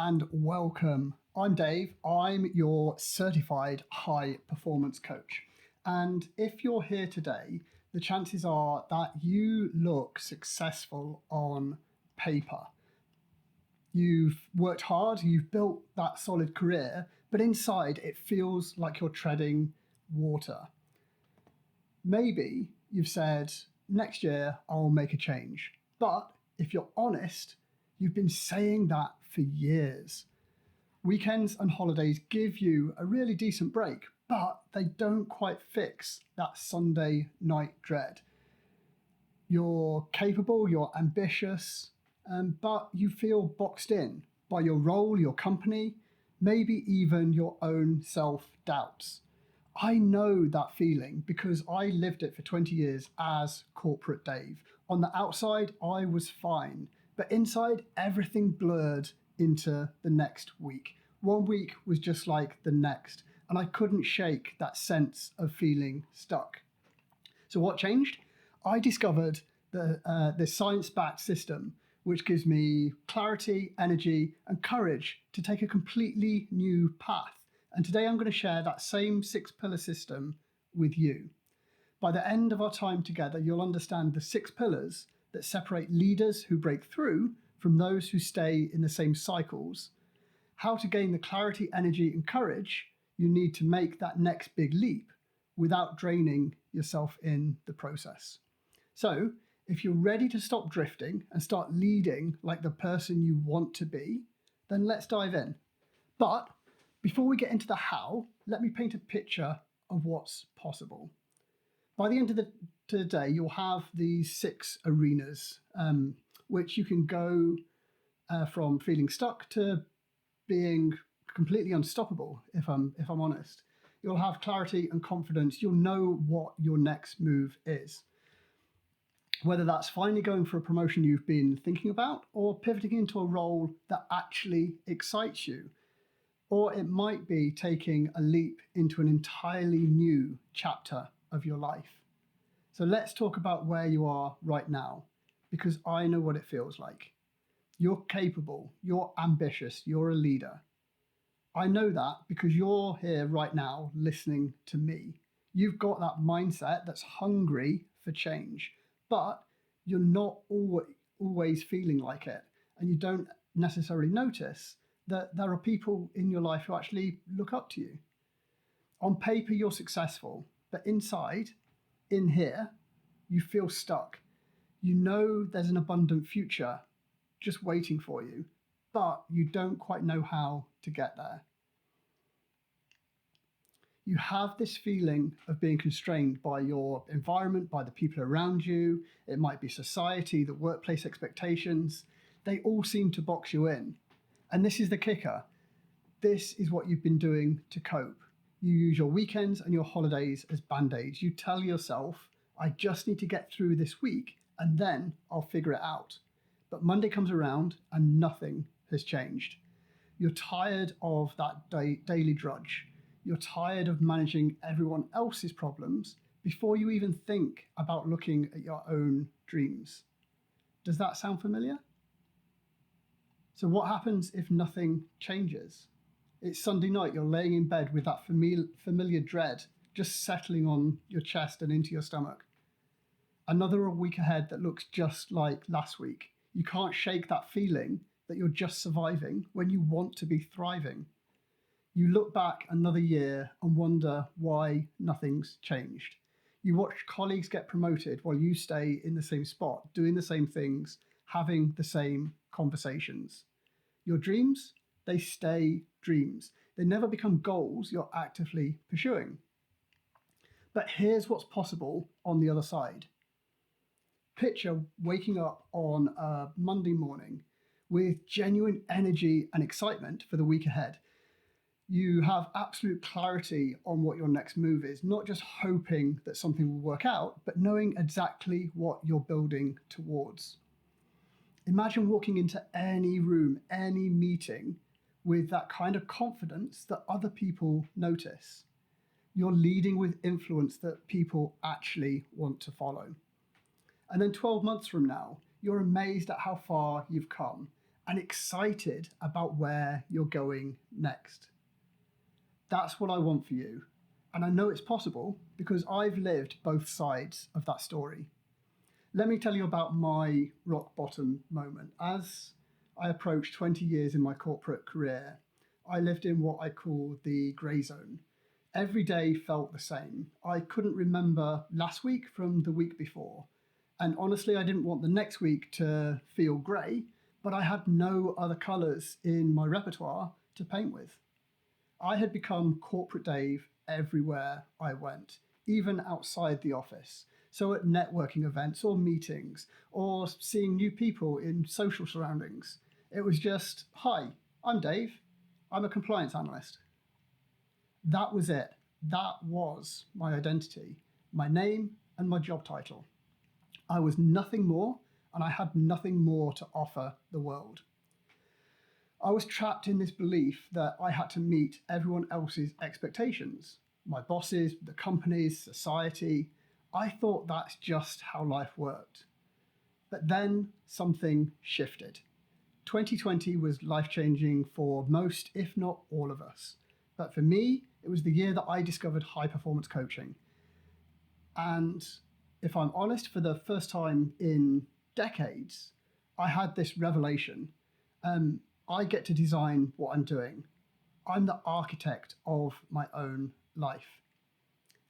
and welcome. I'm Dave. I'm your certified high performance coach. And if you're here today, the chances are that you look successful on paper. You've worked hard, you've built that solid career, but inside it feels like you're treading water. Maybe you've said, next year I'll make a change. But if you're honest, you've been saying that for years. Weekends and holidays give you a really decent break, but they don't quite fix that Sunday night dread. You're capable, you're ambitious, but you feel boxed in by your role, your company, maybe even your own self-doubts. I know that feeling because I lived it for 20 years as corporate Dave. On the outside, I was fine, but inside, everything blurred into the next week. One week was just like the next, and I couldn't shake that sense of feeling stuck. So what changed? I discovered this science-backed system which gives me clarity, energy, and courage to take a completely new path. And today I'm going to share that same 6-pillar system with you. By the end of our time together, you'll understand the 6 pillars that separate leaders who break through from those who stay in the same cycles, how to gain the clarity, energy, and courage you need to make that next big leap without draining yourself in the process. So, if you're ready to stop drifting and start leading like the person you want to be, then let's dive in. But before we get into the how, let me paint a picture of what's possible. By the end of the day, you'll have these 6 arenas, which you can go from feeling stuck to being completely unstoppable, if I'm honest. You'll have clarity and confidence. You'll know what your next move is. Whether that's finally going for a promotion you've been thinking about or pivoting into a role that actually excites you. Or it might be taking a leap into an entirely new chapter of your life. So let's talk about where you are right now, because I know what it feels like. You're capable, you're ambitious, you're a leader. I know that because you're here right now listening to me. You've got that mindset that's hungry for change, but you're not always feeling like it, and you don't necessarily notice that there are people in your life who actually look up to you. On paper, you're successful, but inside, in here, you feel stuck. You know there's an abundant future just waiting for you, but you don't quite know how to get there. You have this feeling of being constrained by your environment, by the people around you. It might be society, the workplace expectations. They all seem to box you in. And this is the kicker. This is what you've been doing to cope. You use your weekends and your holidays as band-aids. You tell yourself, I just need to get through this week and then I'll figure it out. But Monday comes around and nothing has changed. You're tired of that daily drudge. You're tired of managing everyone else's problems before you even think about looking at your own dreams. Does that sound familiar? So what happens if nothing changes? It's Sunday night, you're laying in bed with that familiar dread just settling on your chest and into your stomach. Another week ahead that looks just like last week. You can't shake that feeling that you're just surviving when you want to be thriving. You look back another year and wonder why nothing's changed. You watch colleagues get promoted while you stay in the same spot, doing the same things, having the same conversations. Your dreams, they stay dreams. They never become goals you're actively pursuing. But here's what's possible on the other side. Picture waking up on a Monday morning with genuine energy and excitement for the week ahead. You have absolute clarity on what your next move is, not just hoping that something will work out, but knowing exactly what you're building towards. Imagine walking into any room, any meeting with that kind of confidence that other people notice. You're leading with influence that people actually want to follow. And then 12 months from now, you're amazed at how far you've come. and excited about where you're going next. That's what I want for you. And I know it's possible because I've lived both sides of that story. Let me tell you about my rock bottom moment. As I approached 20 years in my corporate career, I lived in what I call the grey zone. Every day felt the same. I couldn't remember last week from the week before. And honestly, I didn't want the next week to feel grey, but I had no other colours in my repertoire to paint with. I had become corporate Dave everywhere I went, even outside the office. So at networking events or meetings or seeing new people in social surroundings, it was just, hi, I'm Dave. I'm a compliance analyst. That was it. That was my identity, my name and my job title. I was nothing more, and I had nothing more to offer the world. I was trapped in this belief that I had to meet everyone else's expectations, my bosses, the companies, society. I thought that's just how life worked. But then something shifted. 2020 was life-changing for most, if not all of us. But for me, it was the year that I discovered high-performance coaching. And if I'm honest, for the first time in decades, I had this revelation. I get to design what I'm doing. I'm the architect of my own life.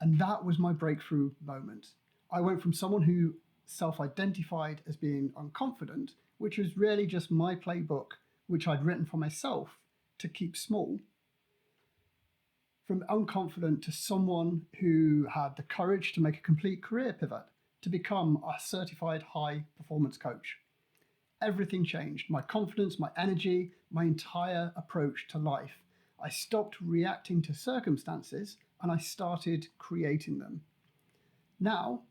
And that was my breakthrough moment. I went from someone who self-identified as being unconfident, which was really just my playbook, which I'd written for myself to keep small, from unconfident to someone who had the courage to make a complete career pivot to become a certified high performance coach. Everything changed. My confidence, my energy, my entire approach to life. I stopped reacting to circumstances and I started creating them. Now,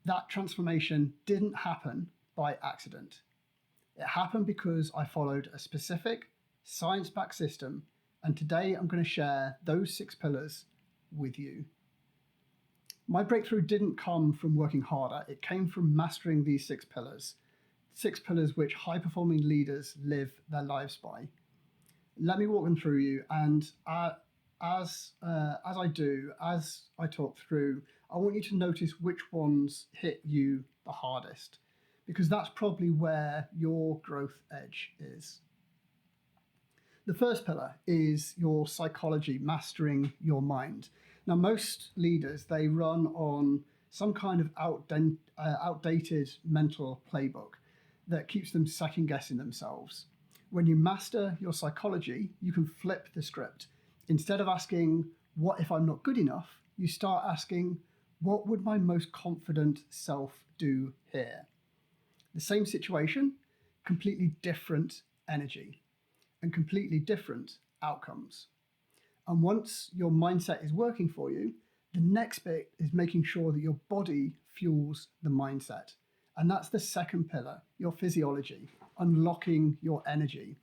that transformation didn't happen by accident. It happened because I followed a specific science-backed system, and today I'm going to share those 6 pillars with you. My breakthrough didn't come from working harder. It came from mastering these 6 pillars. 6 pillars which high-performing leaders live their lives by. Let me walk them through you, and as I talk through, I want you to notice which ones hit you the hardest, because that's probably where your growth edge is. The first pillar is your psychology, mastering your mind. Now, most leaders, they run on some kind of outdated mental playbook that keeps them second guessing themselves. When you master your psychology, you can flip the script. Instead of asking, what if I'm not good enough? You start asking, what would my most confident self do here? The same situation, completely different energy and completely different outcomes. And once your mindset is working for you, the next bit is making sure that your body fuels the mindset. And that's the second pillar, your physiology, unlocking your energy.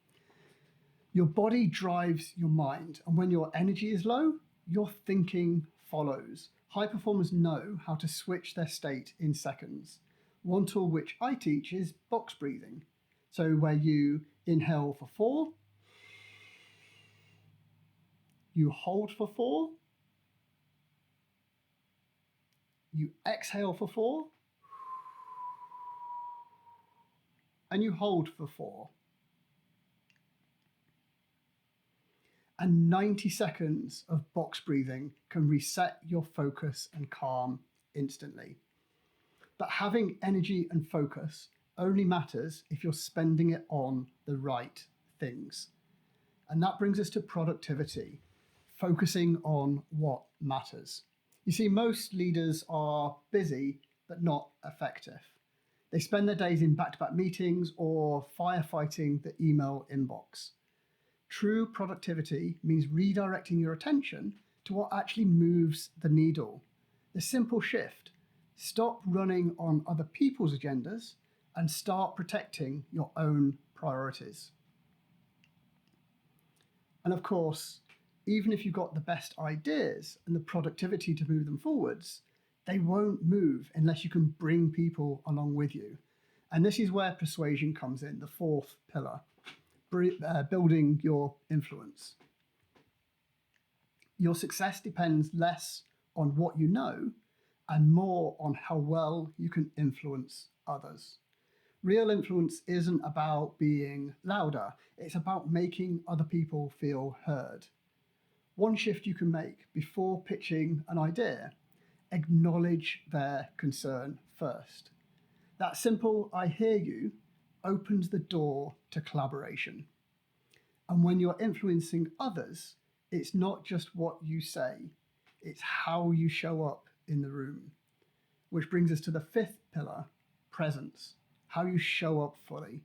Your body drives your mind, and when your energy is low, your thinking follows. High performers know how to switch their state in seconds. One tool which I teach is box breathing. So where you inhale for 4, you hold for 4, you exhale for 4, and you hold for 4. And 90 seconds of box breathing can reset your focus and calm instantly. But having energy and focus only matters if you're spending it on the right things. And that brings us to productivity, focusing on what matters. You see, most leaders are busy but not effective. They spend their days in back-to-back meetings or firefighting the email inbox. True productivity means redirecting your attention to what actually moves the needle. The simple shift: stop running on other people's agendas and start protecting your own priorities. And of course, even if you've got the best ideas and the productivity to move them forwards, they won't move unless you can bring people along with you. And this is where persuasion comes in, the 4th pillar. building your influence. Your success depends less on what you know and more on how well you can influence others. Real influence isn't about being louder, it's about making other people feel heard. One shift you can make before pitching an idea: acknowledge their concern first. That simple "I hear you" opens the door to collaboration. And when you're influencing others, it's not just what you say, it's how you show up in the room. Which brings us to the fifth pillar: presence, how you show up fully.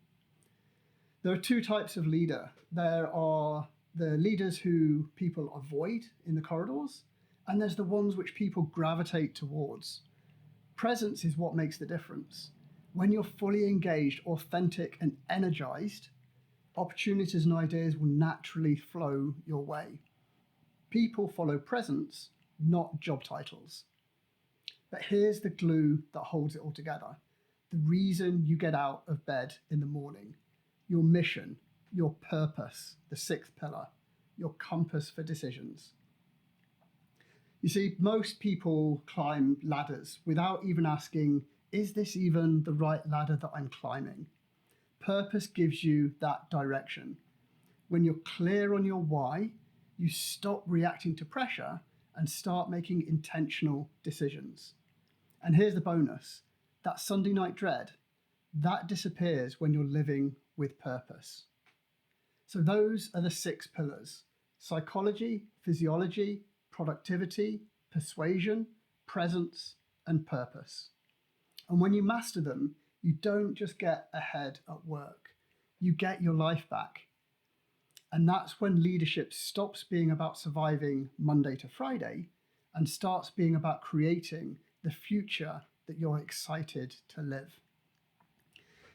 There are two types of leader. There are the leaders who people avoid in the corridors, and there's the ones which people gravitate towards. Presence is what makes the difference. When you're fully engaged, authentic, and energized, opportunities and ideas will naturally flow your way. People follow presence, not job titles. But here's the glue that holds it all together: the reason you get out of bed in the morning, your mission, your purpose, the sixth pillar, your compass for decisions. You see, most people climb ladders without even asking, is this even the right ladder that I'm climbing? Purpose gives you that direction. When you're clear on your why, you stop reacting to pressure and start making intentional decisions. And here's the bonus: that Sunday night dread, that disappears when you're living with purpose. So those are the six pillars: psychology, physiology, productivity, persuasion, presence, and purpose. And when you master them, you don't just get ahead at work, you get your life back. And that's when leadership stops being about surviving Monday to Friday and starts being about creating the future that you're excited to live.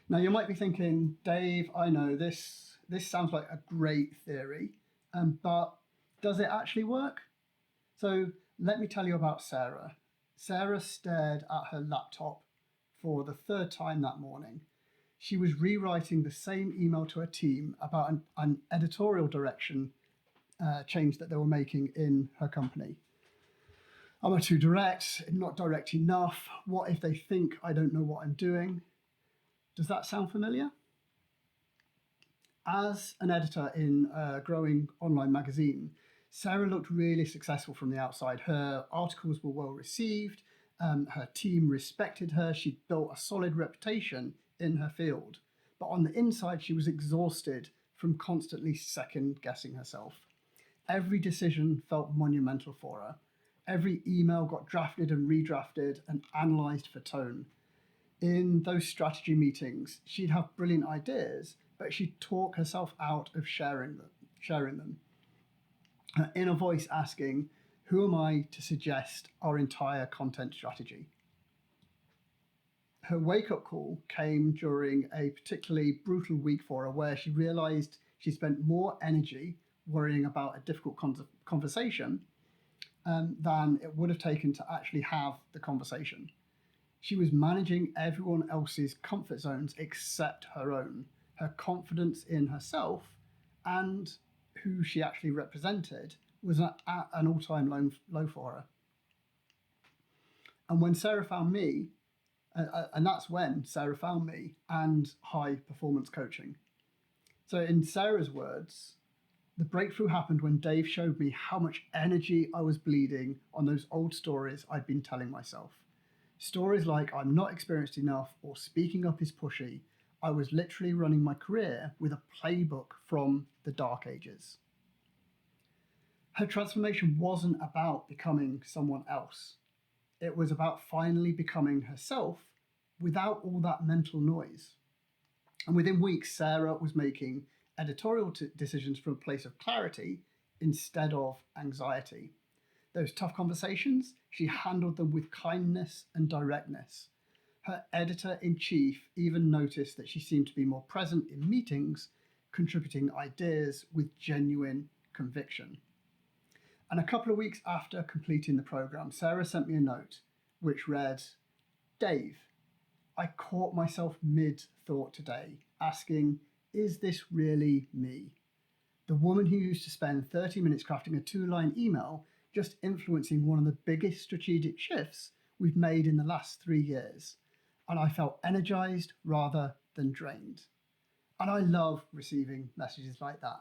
Now, you might be thinking, Dave, I know this sounds like a great theory, but does it actually work? So let me tell you about Sarah. Sarah stared at her laptop for the third time that morning. She was rewriting the same email to her team about an editorial direction change that they were making in her company. Am I too direct? Not direct enough? What if they think I don't know what I'm doing? Does that sound familiar? As an editor in a growing online magazine, Sarah looked really successful from the outside. Her articles were well received, her team respected her, she'd built a solid reputation in her field. But on the inside, she was exhausted from constantly second-guessing herself. Every decision felt monumental for her. Every email got drafted and redrafted and analysed for tone. In those strategy meetings, she'd have brilliant ideas, but she'd talk herself out of sharing them. Her inner voice asking, who am I to suggest our entire content strategy? Her wake-up call came during a particularly brutal week for her, where she realised she spent more energy worrying about a difficult conversation than it would have taken to actually have the conversation. She was managing everyone else's comfort zones except her own. Her confidence in herself and who she actually represented was at an all-time low for her. And when Sarah found me, and that's when Sarah found me and high performance coaching. So in Sarah's words, the breakthrough happened when Dave showed me how much energy I was bleeding on those old stories I'd been telling myself. Stories like I'm not experienced enough or speaking up is pushy. I was literally running my career with a playbook from the dark ages. Her transformation wasn't about becoming someone else. It was about finally becoming herself without all that mental noise. And within weeks, Sarah was making editorial decisions from a place of clarity instead of anxiety. Those tough conversations, she handled them with kindness and directness. Her editor-in-chief even noticed that she seemed to be more present in meetings, contributing ideas with genuine conviction. And a couple of weeks after completing the program, Sarah sent me a note which read, Dave, I caught myself mid-thought today, asking, is this really me? The woman who used to spend 30 minutes crafting a 2-line email just influencing one of the biggest strategic shifts we've made in the last 3 years. And I felt energized rather than drained. And I love receiving messages like that.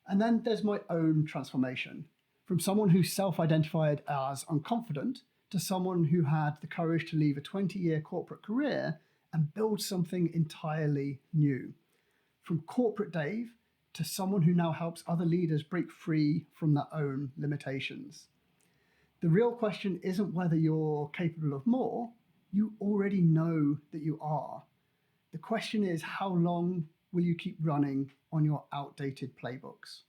And then there's my own transformation, from someone who self-identified as unconfident to someone who had the courage to leave a 20-year corporate career and build something entirely new. From corporate Dave to someone who now helps other leaders break free from their own limitations. The real question isn't whether you're capable of more. You already know that you are. The question is, how long will you keep running on your outdated playbooks?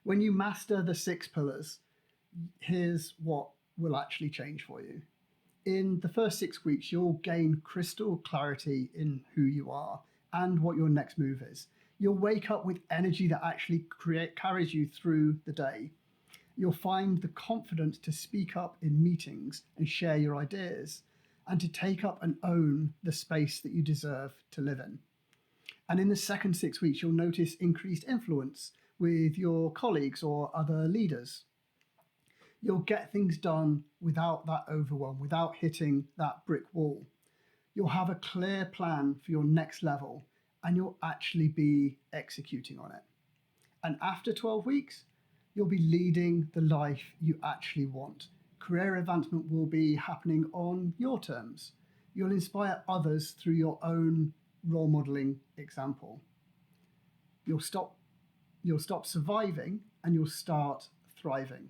When you master the 6 pillars, here's what will actually change for you. In the first 6 weeks, you'll gain crystal clarity in who you are and what your next move is. You'll wake up with energy that actually carries you through the day. You'll find the confidence to speak up in meetings and share your ideas, and to take up and own the space that you deserve to live in. And in the second 6 weeks, you'll notice increased influence with your colleagues or other leaders. You'll get things done without that overwhelm, without hitting that brick wall. You'll have a clear plan for your next level, and you'll actually be executing on it. And after 12 weeks, you'll be leading the life you actually want. Career advancement will be happening on your terms. You'll inspire others through your own role modeling example. You'll stop surviving and you'll start thriving.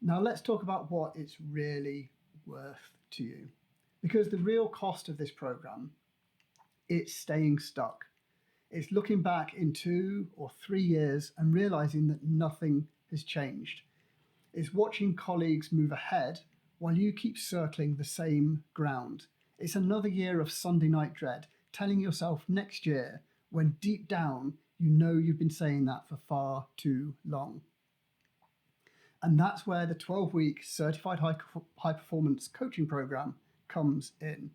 Now let's talk about what it's really worth to you. Because the real cost of this program, it's staying stuck. It's looking back in 2 or 3 years and realizing that nothing has changed. It's watching colleagues move ahead while you keep circling the same ground. It's another year of Sunday night dread, telling yourself next year, when deep down you know you've been saying that for far too long. And that's where the 12-week Certified High Performance Coaching Program comes in.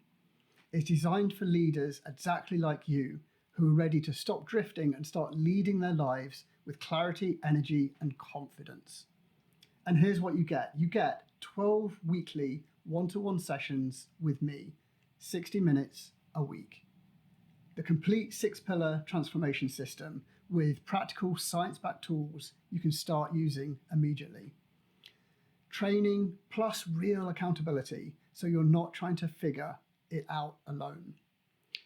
It's designed for leaders exactly like you, who are ready to stop drifting and start leading their lives with clarity, energy, and confidence. And here's what you get. You get 12 weekly one-to-one sessions with me, 60 minutes a week. The complete 6-pillar transformation system with practical science-backed tools you can start using immediately. Training plus real accountability, so you're not trying to figure it out alone.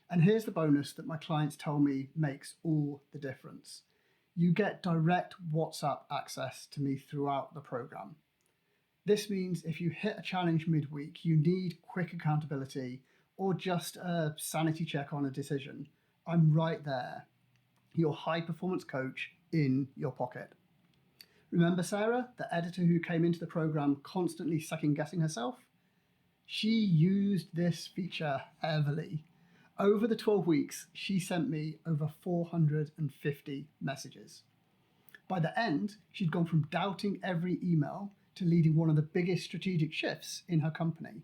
And here's the bonus that my clients tell me makes all the difference. You get direct WhatsApp access to me throughout the program. This means if you hit a challenge midweek, you need quick accountability or just a sanity check on a decision, I'm right there, your high performance coach in your pocket. Remember Sarah, the editor who came into the program constantly second guessing herself? She used this feature heavily. Over the 12 weeks, she sent me over 450 messages. By the end, she'd gone from doubting every email to leading one of the biggest strategic shifts in her company.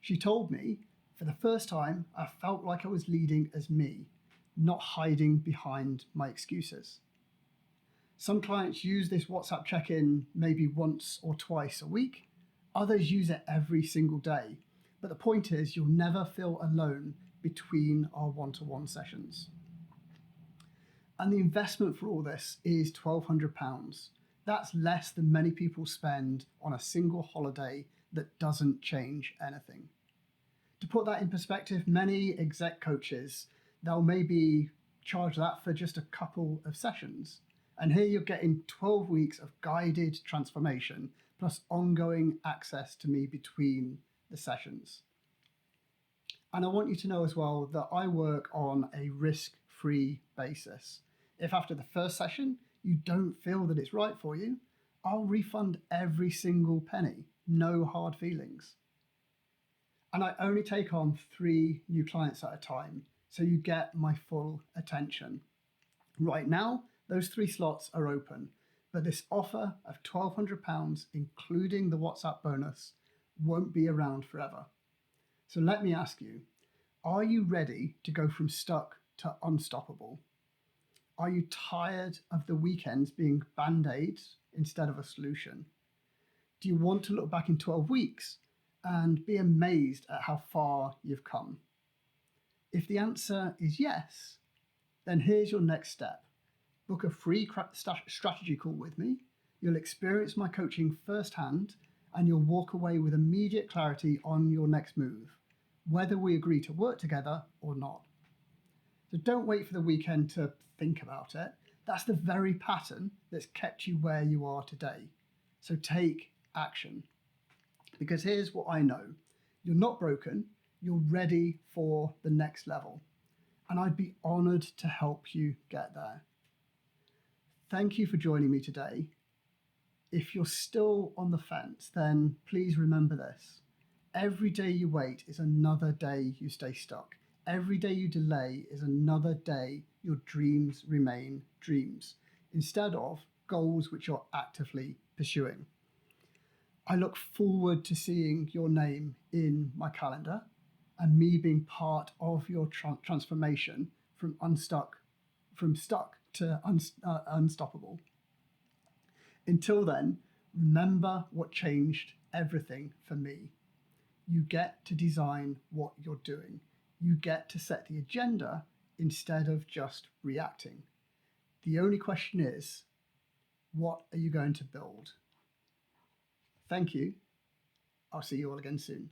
She told me, for the first time, I felt like I was leading as me, not hiding behind my excuses. Some clients use this WhatsApp check-in maybe once or twice a week. Others use it every single day. But the point is, you'll never feel alone between our one-to-one sessions. And the investment for all this is £1,200. That's less than many people spend on a single holiday that doesn't change anything. To put that in perspective, many exec coaches, they'll maybe charge that for just a couple of sessions. And here you're getting 12 weeks of guided transformation plus ongoing access to me between the sessions. And I want you to know as well that I work on a risk-free basis. If after the first session you don't feel that it's right for you, I'll refund every single penny, no hard feelings. And I only take on 3 new clients at a time, so you get my full attention. Right now, those 3 slots are open, but this offer of £1,200, including the WhatsApp bonus, won't be around forever. So let me ask you, Are you ready to go from stuck to unstoppable? Are you tired of the weekends being band-aids instead of a solution? Do you want to look back in 12 weeks and be amazed at how far you've come? If the answer is yes, then here's your next step. Book a free strategy call with me. You'll experience my coaching firsthand and you'll walk away with immediate clarity on your next move, whether we agree to work together or not. So don't wait for the weekend to think about it. That's the very pattern that's kept you where you are today. So take action. Because here's what I know. You're not broken. You're ready for the next level. And I'd be honored to help you get there. Thank you for joining me today. If you're still on the fence, then please remember this. Every day you wait is another day you stay stuck. Every day you delay is another day your dreams remain dreams, instead of goals which you're actively pursuing. I look forward to seeing your name in my calendar and me being part of your transformation from stuck to unstoppable. Until then, remember what changed everything for me. You get to design what you're doing. You get to set the agenda instead of just reacting. The only question is, what are you going to build? Thank you. I'll see you all again soon.